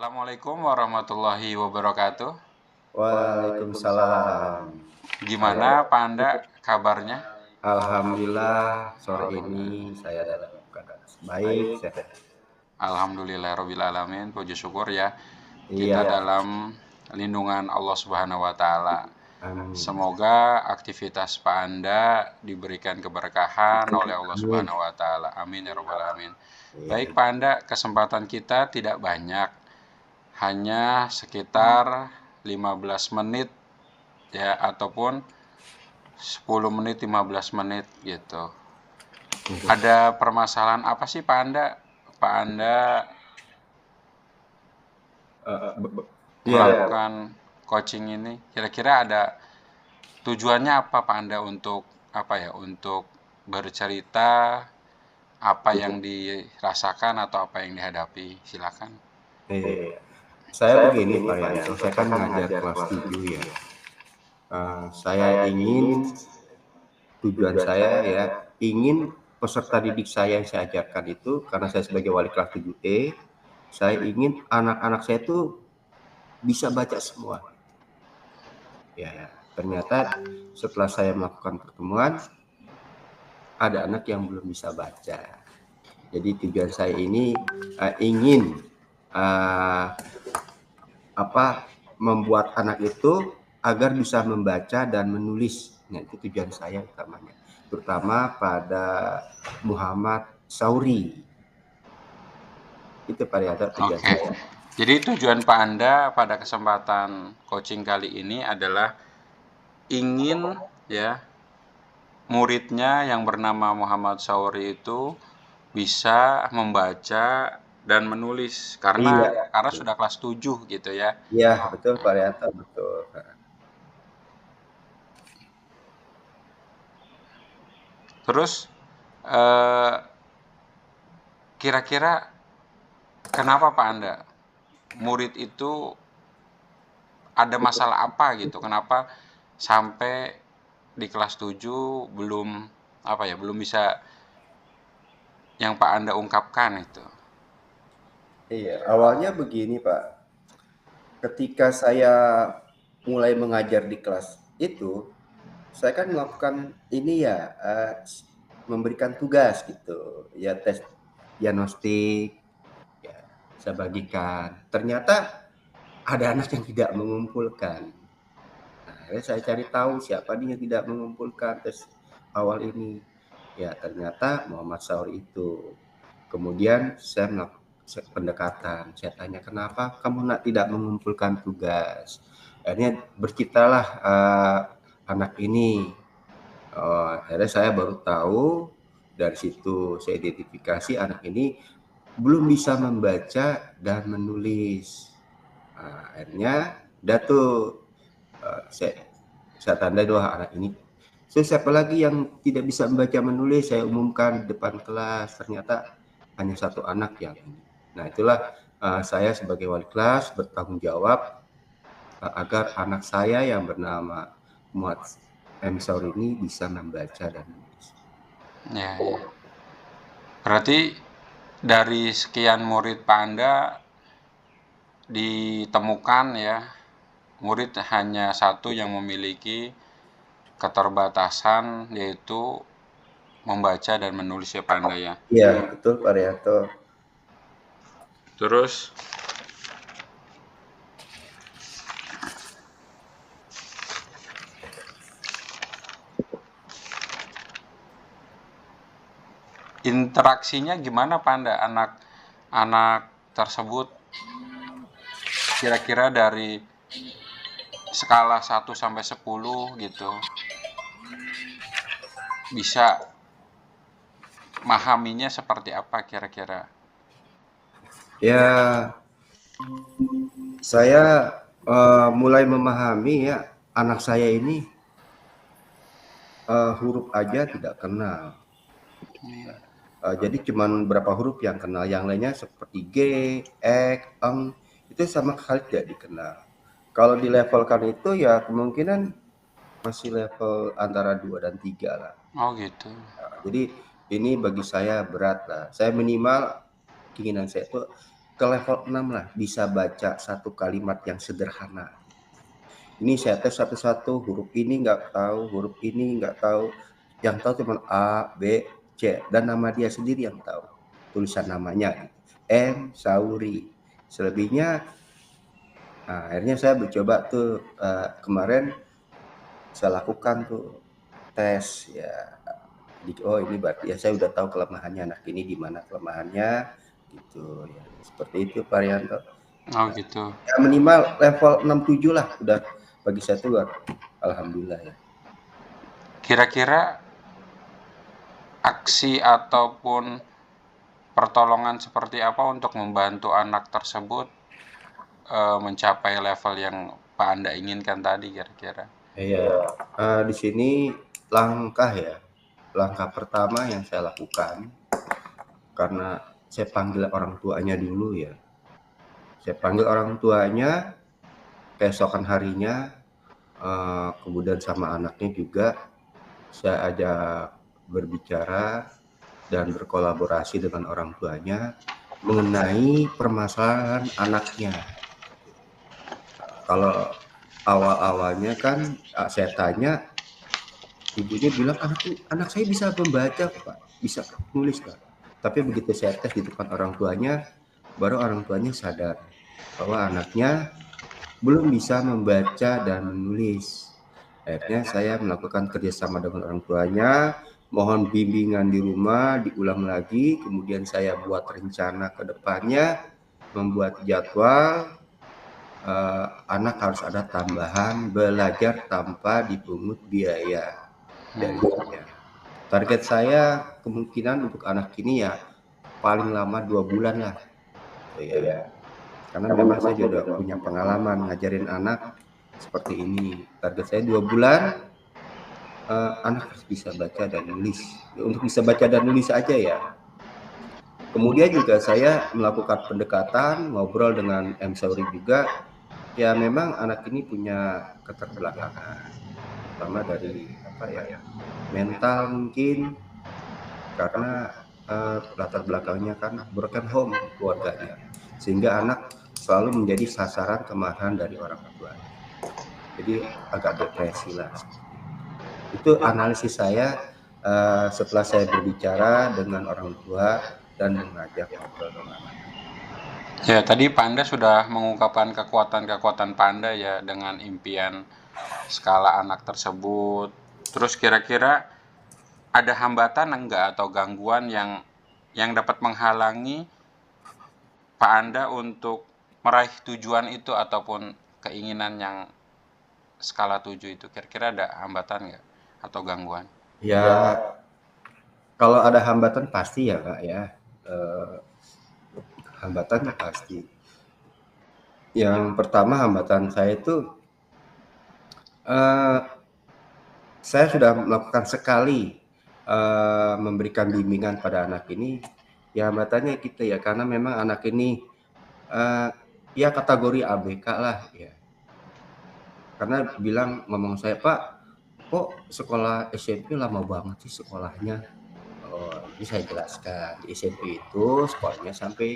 Assalamualaikum warahmatullahi wabarakatuh. Waalaikumsalam. Gimana Saya Pak Anda kabarnya? alhamdulillah sore ini saya dalam keadaan baik, sehat. Alhamdulillahirobbilalamin, puji syukur ya. Kita Iya, dalam lindungan Allah Subhanahu wa taala. amin. Semoga aktivitas Pak Anda diberikan keberkahan oleh Allah Amin. Subhanahu wa taala. Amin ya rabbal alamin. Iya, Baik Pak Anda, kesempatan kita tidak banyak. Hanya sekitar 15 menit ya ataupun 10 menit 15 menit gitu. Ada permasalahan apa sih Pak Anda? Pak Anda iya, melakukan coaching ini? Kira-kira ada tujuannya apa Pak Anda untuk apa ya? Untuk bercerita apa yang dirasakan atau apa yang dihadapi? Silakan. iya. Saya begini Pak Yanto, saya kan ngajar kelas 7 ya. Saya ingin tujuan saya ya, ingin peserta didik saya yang saya ajarkan itu, karena saya sebagai wali kelas 7E, saya ingin anak-anak saya itu bisa baca semua. Ya, ternyata setelah saya melakukan pertemuan, ada anak yang belum bisa baca. Jadi tujuan saya ini ingin membuat anak itu agar bisa membaca dan menulis. Nah, itu tujuan saya utamanya, terutama pada Muhammad Sauri. Itu pada tujuan Oke. saya. Jadi tujuan Pak Anda pada kesempatan coaching kali ini adalah ingin ya muridnya yang bernama Muhammad Sauri itu bisa membaca dan menulis Iya, karena sudah kelas 7 gitu ya. iya betul Pak Rianto, betul. Terus kira-kira kenapa Pak Anda murid itu ada masalah apa gitu? Kenapa sampai di kelas 7 belum apa ya, belum bisa yang Pak Anda ungkapkan itu? Iya, awalnya begini Pak. Ketika saya mulai mengajar di kelas itu, saya kan melakukan ini ya, memberikan tugas gitu, ya tes diagnostik, ya saya bagikan. Ternyata ada anak yang tidak mengumpulkan. Nah, akhirnya saya cari tahu siapa nih yang tidak mengumpulkan tes awal ini. Ya ternyata Muhammad Sauri itu. Kemudian saya melakukan pendekatan. Saya tanya kenapa kamu tidak mengumpulkan tugas. Akhirnya berceritalah anak ini. Akhirnya saya baru tahu, dari situ saya identifikasi anak ini belum bisa membaca dan menulis. Akhirnya udah tuh saya tandai doa anak ini. So, siapa lagi yang tidak bisa membaca menulis, saya umumkan di depan kelas. Ternyata hanya satu anak yang ini. Nah itulah saya sebagai wali kelas bertanggung jawab agar anak saya yang bernama Muhammad M. Saur ini bisa membaca dan menulis. Ya, ya. Berarti dari sekian murid Pak Anda ditemukan ya, murid hanya satu yang memiliki keterbatasan yaitu membaca dan menulis ya Pak Anda ya. Iya betul Pak Rianto. Terus interaksinya gimana Pak Anda? Anak tersebut kira-kira dari skala 1 sampai 10 gitu. Bisa memahaminya seperti apa kira-kira? Ya saya mulai memahami ya anak saya ini huruf aja tidak kenal. Jadi cuman berapa huruf yang kenal, yang lainnya seperti G, X, Eng, itu sama sekali tidak dikenal. Kalau dilevelkan itu ya kemungkinan masih level antara 2 dan 3 lah. Oh gitu. Jadi ini bagi saya berat lah. Saya minimal keinginan saya itu ke level 6 lah, bisa baca satu kalimat yang sederhana. Ini saya tes satu-satu, huruf ini nggak tahu, huruf ini nggak tahu, yang tahu cuma A, B, C, dan nama dia sendiri yang tahu, tulisan namanya, M. Sauri. Selebihnya, nah, akhirnya saya mencoba tuh, kemarin saya lakukan tuh tes ya. Oh ini berarti ya saya udah tahu kelemahannya anak ini, di mana kelemahannya gitu ya. Seperti itu Pak Rianto. Oh gitu. Ya minimal level 6-7 lah udah bagi saya tuh alhamdulillah ya. Kira-kira aksi ataupun pertolongan seperti apa untuk membantu anak tersebut mencapai level yang Pak Anda inginkan tadi kira-kira? Iya, di sini langkah pertama yang saya lakukan, karena saya panggil orang tuanya dulu ya. Saya panggil orang tuanya, keesokan harinya, kemudian sama anaknya juga, saya ajak berbicara dan berkolaborasi dengan orang tuanya mengenai permasalahan anaknya. Kalau awal-awalnya kan saya tanya, ibunya bilang anak saya bisa membaca Pak, bisa nulis Pak. Tapi begitu saya tes di depan orang tuanya, baru orang tuanya sadar bahwa anaknya belum bisa membaca dan menulis. Akhirnya saya melakukan kerjasama dengan orang tuanya, mohon bimbingan di rumah, diulang lagi, kemudian saya buat rencana ke depannya, membuat jadwal, anak harus ada tambahan belajar tanpa dipungut biaya dari saya. Target saya kemungkinan untuk anak ini ya paling lama 2 bulan lah. Ya. Karena memang saya juga punya pengalaman ngajarin anak seperti ini. Target saya 2 bulan, anak harus bisa baca dan nulis. Untuk bisa baca dan nulis aja ya. Kemudian juga saya melakukan pendekatan, ngobrol dengan M. Sauri juga. Ya memang anak ini punya keterbelakangan, terutama dari mental mungkin, karena latar belakangnya kan broken home keluarganya, sehingga anak selalu menjadi sasaran kemarahan dari orang tua. Jadi agak depresi lah. Itu analisis saya setelah saya berbicara dengan orang tua dan mengajak ngobrol dengan anak. Ya, tadi Pak Anda sudah mengungkapkan kekuatan-kekuatan Pak Anda ya dengan impian skala anak tersebut. Terus kira-kira ada hambatan enggak atau gangguan yang dapat menghalangi Pak Anda untuk meraih tujuan itu ataupun keinginan yang skala 7 itu? Kira-kira ada hambatan enggak atau gangguan? Ya kalau ada hambatan pasti ya Kak ya, hambatannya pasti. Yang pertama hambatan saya itu, saya sudah melakukan sekali memberikan bimbingan pada anak ini, ya hambatannya gitu ya, karena memang anak ini ya kategori ABK lah ya. Karena ngomong saya, "Pak, kok sekolah SMP lama banget sih sekolahnya?" Oh, ini saya jelaskan, di SMP itu sekolahnya sampai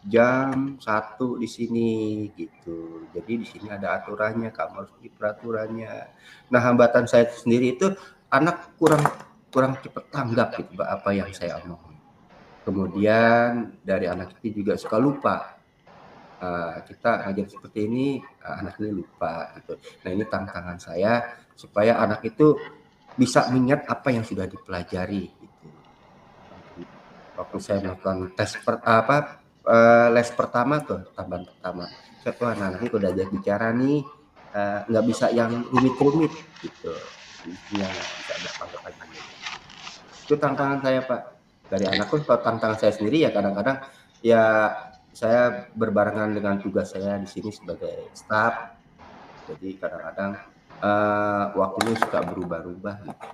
jam 1 di sini gitu. Jadi di sini ada aturannya, kamu harus ikuti peraturannya. Nah, hambatan saya sendiri itu anak kurang kurang cepat tanggap gitu Pak, apa yang saya omongin. Kemudian dari anak itu juga suka lupa. Kita ngajar seperti ini, anak ini lupa gitu. Nah, ini tantangan saya supaya anak itu bisa mengingat apa yang sudah dipelajari gitu. Waktu saya melakukan les pertama tuh, tambahan pertama, saya tuh anak-anak ini udah jadi bicara nih, nggak bisa yang rumit-rumit gitu, yang bisa gampang-gampang aja. Itu tantangan saya Pak. Dari anak pun tantangan saya sendiri ya kadang-kadang ya saya berbarengan dengan tugas saya di sini sebagai staf, jadi kadang-kadang waktunya suka berubah-ubah gitu.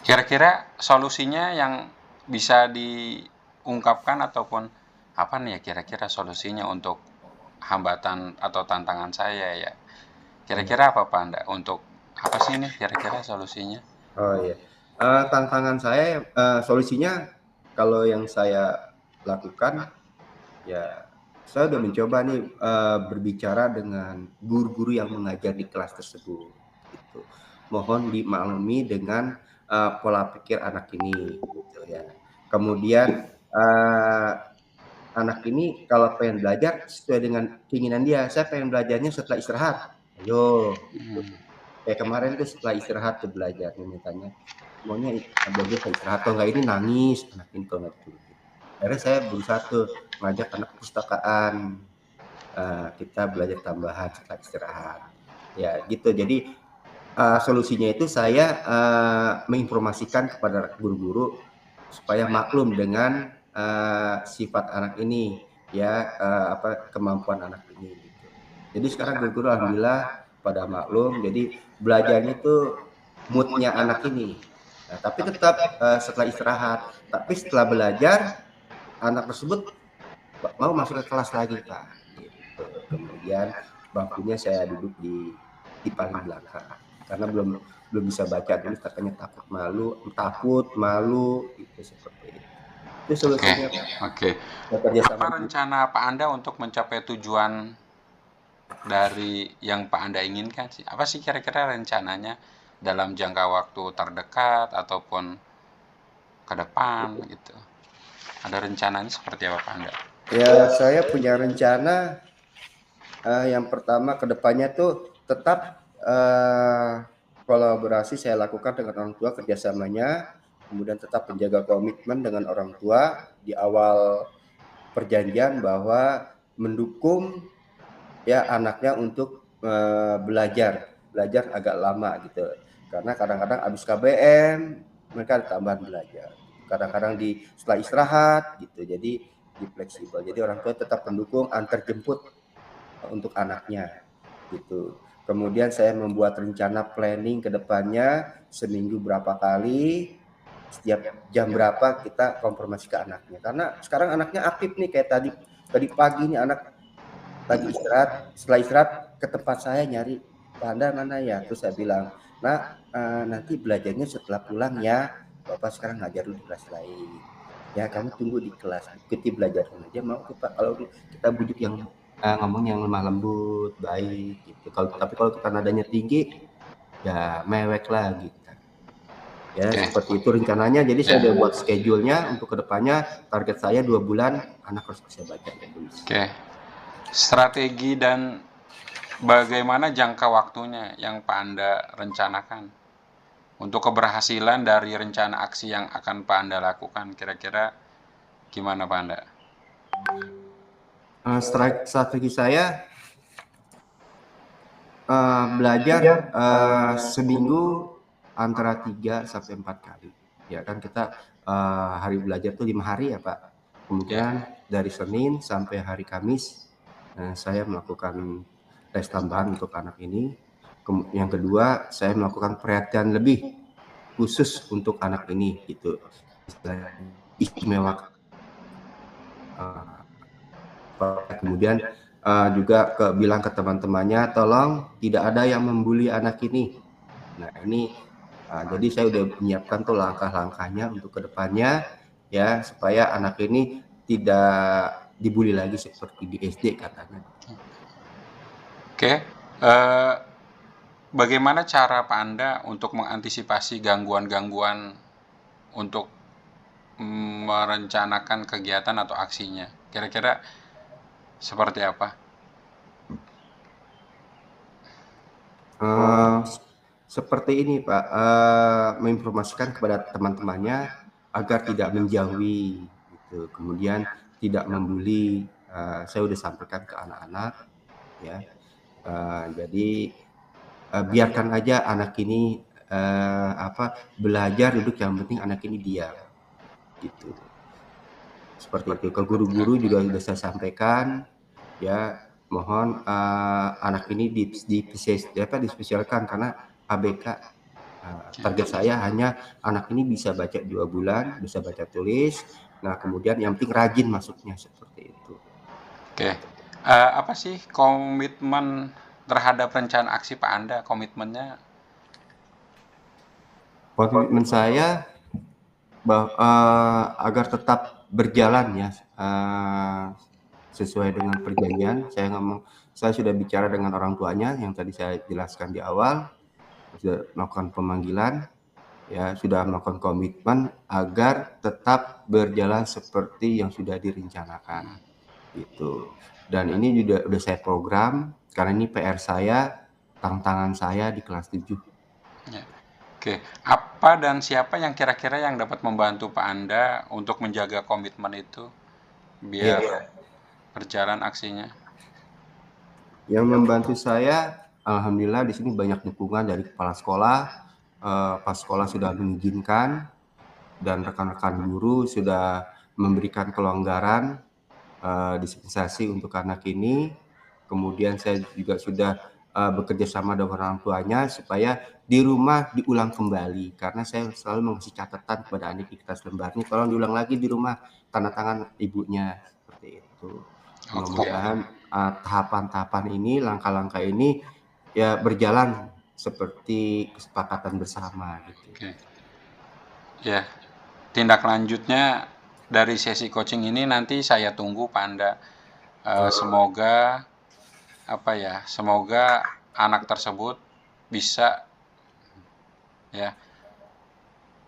Kira-kira solusinya yang bisa diungkapkan ataupun apa nih ya kira-kira solusinya untuk hambatan atau tantangan saya ya? Kira-kira apa Pak Anda? Untuk apa sih nih kira-kira solusinya? Oh iya, tantangan saya, solusinya kalau yang saya lakukan ya saya udah mencoba nih berbicara dengan guru-guru yang mengajar di kelas tersebut. Gitu. Mohon dimaklumi dengan pola pikir anak ini, gitu ya. Kemudian anak ini kalau pengen belajar sesuai dengan keinginan dia. Saya pengen belajarnya setelah istirahat. Ayo, gitu. Kayak kemarin tuh setelah istirahat tuh belajar nih mintanya. Maunya belajar setelah istirahat. Kalau nggak ini nangis, anak ini kalau nggak diturutin. Akhirnya saya berusaha tuh ngajak anak perpustakaan. Kita belajar tambahan setelah istirahat. Ya gitu. Jadi solusinya itu saya menginformasikan kepada guru-guru supaya maklum dengan sifat anak ini, ya kemampuan anak ini gitu. Jadi sekarang guru-guru alhamdulillah pada maklum. Jadi belajarnya itu moodnya anak ini. Nah, tapi tetap setelah istirahat. Tapi setelah belajar anak tersebut mau masuk ke kelas lagi Pak. Gitu. Kemudian bangkunya saya duduk di paling belakang karena belum bisa baca dulu, katanya takut malu itu seperti itu. Itu Oke, solusinya Pak. oke. Bekerja Apa sama guru. rencana Pak Anda untuk mencapai tujuan dari yang Pak Anda inginkan sih? Apa sih kira-kira rencananya dalam jangka waktu terdekat ataupun ke depan gitu? Ada rencananya seperti apa Pak Anda? Ya saya punya rencana yang pertama kedepannya tuh tetap kolaborasi saya lakukan dengan orang tua kerjasamanya, kemudian tetap menjaga komitmen dengan orang tua di awal perjanjian bahwa mendukung ya anaknya untuk belajar agak lama gitu. Karena kadang-kadang habis KBM mereka ada tambahan belajar. Kadang-kadang setelah istirahat gitu. Jadi di fleksibel. Jadi orang tua tetap mendukung antar jemput untuk anaknya gitu. Kemudian saya membuat rencana planning ke depannya seminggu berapa kali, setiap jam berapa kita konfirmasi ke anaknya. Karena sekarang anaknya aktif nih kayak tadi pagi nih anak lagi istirahat, setelah istirahat ke tempat saya nyari Panda mana ya. Terus saya bilang, "Nak, nanti belajarnya setelah pulang ya. Bapak sekarang ngajar dulu di kelas lain. Ya kamu tunggu di kelas, ikuti belajarnya aja mau Pak." Kalau kita bujuk yang ngomong yang lemah lembut, baik gitu. Tapi kalau kita nadanya tinggi, ya mewek lagi. Ya Oke. seperti itu rencananya. Jadi saya Ya. udah buat schedule-nya untuk kedepannya. Target saya 2 bulan anak harus bisa baca dan tulis. Oke. Strategi dan bagaimana jangka waktunya yang Pak Anda rencanakan untuk keberhasilan dari rencana aksi yang akan Pak Anda lakukan? Kira-kira gimana Pak Anda? Strategi saya belajar seminggu antara 3 sampai 4 kali. Ya kan kita hari belajar tuh 5 hari ya Pak. Kemudian dari Senin sampai hari Kamis saya melakukan tes tambahan untuk anak ini. Yang kedua saya melakukan perhatian lebih khusus untuk anak ini gitu. Istimewa. Kemudian juga bilang ke teman-temannya, tolong tidak ada yang membuli anak ini. Nah ini jadi saya udah menyiapkan tuh langkah-langkahnya untuk kedepannya ya supaya anak ini tidak dibully lagi seperti di SD katanya. Oke. Bagaimana cara Pak Anda untuk mengantisipasi gangguan-gangguan untuk merencanakan kegiatan atau aksinya? Kira-kira seperti apa? Seperti ini Pak, menginformasikan kepada teman-temannya agar tidak menjauhi gitu. Kemudian tidak membuli. Saya udah sampaikan ke anak-anak ya. Jadi biarkan aja anak ini belajar, duduk, yang penting anak ini diam gitu. Seperti itu. Ke guru-guru juga sudah saya sampaikan ya, mohon anak ini dispesialkan karena ABK. Target saya hanya anak ini bisa baca 2 bulan, bisa baca tulis. Nah kemudian yang penting rajin masuknya seperti itu. Oke. Apa sih komitmen terhadap rencana aksi Pak Anda? Komitmennya? Komitmen saya agar tetap berjalan ya sesuai dengan perjanjian. Saya sudah bicara dengan orang tuanya yang tadi saya jelaskan di awal, sudah melakukan pemanggilan, ya sudah melakukan komitmen agar tetap berjalan seperti yang sudah direncanakan gitu. Dan ini juga udah saya program karena ini PR saya, tantangan saya di kelas 7. Ya. Oke, apa dan siapa yang kira-kira yang dapat membantu Pak Anda untuk menjaga komitmen itu biar berjalan aksinya? Yang membantu saya, alhamdulillah di sini banyak dukungan dari kepala sekolah. Pas sekolah sudah mengizinkan dan rekan-rekan guru sudah memberikan kelonggaran dispensasi untuk anak ini. Kemudian saya juga sudah bekerja sama dengan orang tuanya supaya di rumah diulang kembali, karena saya selalu mengasih catatan kepada adik di kelas lembar ini, tolong diulang lagi di rumah, tanda tangan ibunya, seperti itu. Mudah-mudahan tahapan-tahapan ini, langkah-langkah ini ya berjalan seperti kesepakatan bersama gitu. Oke. Ya, tindak lanjutnya dari sesi coaching ini nanti saya tunggu Pak Anda. Semoga semoga anak tersebut bisa ya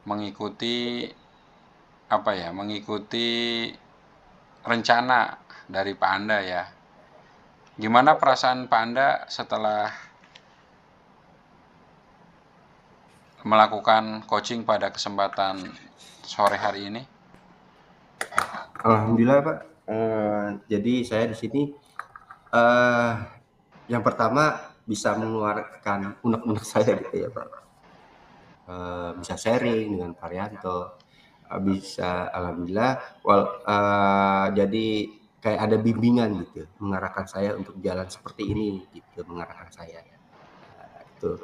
mengikuti mengikuti rencana dari Pak Anda ya. Gimana perasaan Pak Anda setelah melakukan coaching pada kesempatan sore hari ini? Alhamdulillah Pak. Jadi saya di sini yang pertama bisa mengeluarkan unek-unek saya gitu ya Pak. Bisa sharing dengan Pak Rianto, bisa alhamdulillah jadi kayak ada bimbingan gitu, mengarahkan saya untuk jalan seperti ini gitu, mengarahkan saya. Itu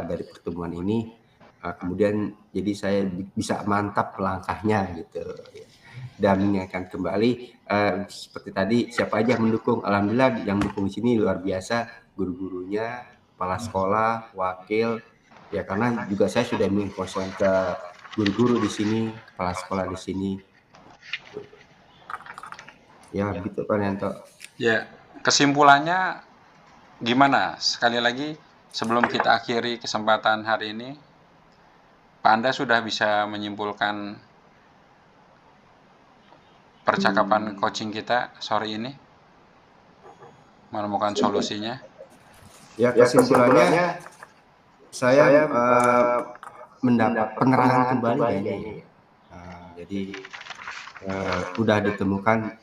dari pertemuan ini kemudian jadi saya bisa mantap langkahnya gitu ya. Dan mengingatkan kembali seperti tadi, siapa aja yang mendukung, alhamdulillah yang mendukung di sini luar biasa, guru-gurunya, kepala sekolah, wakil, ya karena juga saya sudah menginfokan ke guru-guru di sini, kepala sekolah di sini. Ya gitu Pak Rianto. Ya, kesimpulannya gimana? Sekali lagi sebelum kita akhiri kesempatan hari ini, Pak Anda sudah bisa menyimpulkan percakapan coaching kita sore ini? Menemukan solusinya? Ya kesimpulannya saya mendapat penerangan kembali kayaknya ya. Jadi udah ditemukan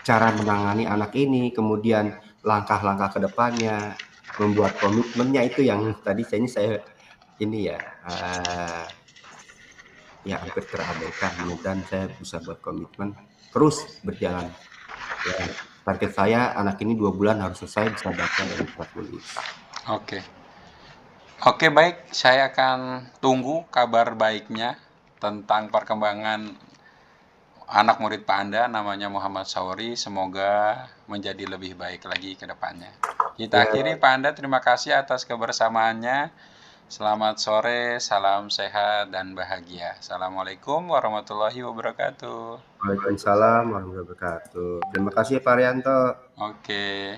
cara menangani anak ini, kemudian langkah-langkah ke depannya, membuat komitmennya itu yang tadi saya ini ya hampir terabaikan. Mudah-mudahan saya bisa buat komitmen terus berjalan. Ya, target saya anak ini 2 bulan harus selesai bisa baca dan bisa tulis. Oke, baik. Saya akan tunggu kabar baiknya tentang perkembangan anak murid Pak Anda, namanya Muhammad Sauri. Semoga menjadi lebih baik lagi ke depannya. Kita akhiri Pak Anda, terima kasih atas kebersamaannya. Selamat sore, salam sehat dan bahagia. Assalamualaikum warahmatullahi wabarakatuh. Waalaikumsalam warahmatullahi wabarakatuh. Terima kasih Pak Rianto. Oke.